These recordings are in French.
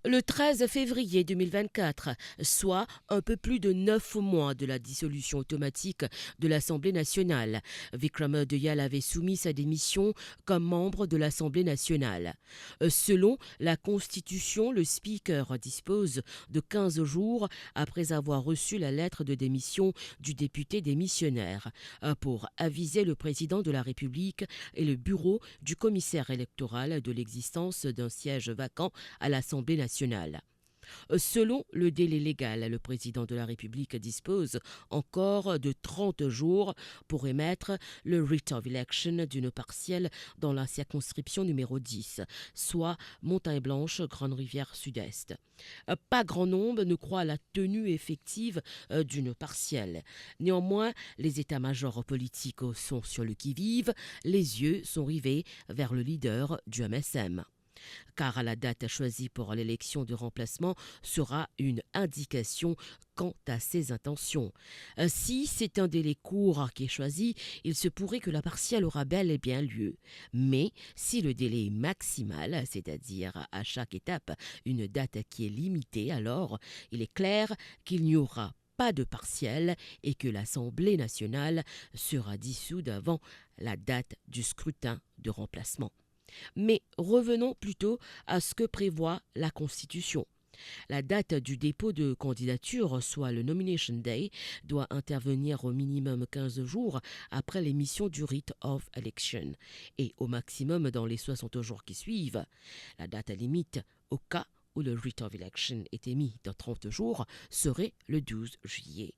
Le 13 février 2024, soit un peu plus de 9 mois de la dissolution automatique de l'Assemblée nationale, Vikram Dayal avait soumis sa démission comme membre de l'Assemblée nationale. Selon la Constitution, le Speaker dispose de 15 jours après avoir reçu la lettre de démission du député démissionnaire pour aviser le président de la République et le bureau du commissaire électoral de l'existence d'un siège vacant à l'Assemblée nationale. Selon le délai légal, le président de la République dispose encore de 30 jours pour émettre le writ of election d'une partielle dans la circonscription numéro 10, soit Montagne-Blanche, Grande-Rivière Sud-Est. Pas grand nombre ne croient à la tenue effective d'une partielle. Néanmoins, les états-majors politiques sont sur le qui-vive, les yeux sont rivés vers le leader du MSM. Car la date choisie pour l'élection de remplacement sera une indication quant à ses intentions. Si c'est un délai court qui est choisi, il se pourrait que la partielle aura bel et bien lieu. Mais si le délai est maximal, c'est-à-dire à chaque étape une date qui est limitée, alors il est clair qu'il n'y aura pas de partielle et que l'Assemblée nationale sera dissoute avant la date du scrutin de remplacement. Mais revenons plutôt à ce que prévoit la Constitution. La date du dépôt de candidature, soit le Nomination Day, doit intervenir au minimum 15 jours après l'émission du writ of election et au maximum dans les 60 jours qui suivent. La date limite au cas où le writ of election est émis dans 30 jours serait le 12 juillet.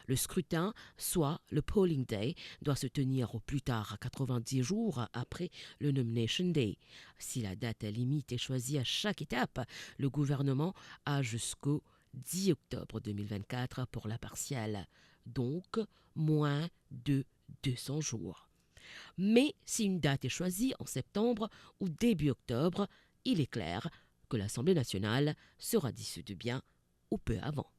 Le scrutin, soit le polling day, doit se tenir au plus tard 90 jours après le nomination day. Si la date limite est choisie à chaque étape, le gouvernement a jusqu'au 10 octobre 2024 pour la partielle, donc moins de 200 jours. Mais si une date est choisie en septembre ou début octobre, il est clair que l'Assemblée nationale sera dissoute bien ou peu avant.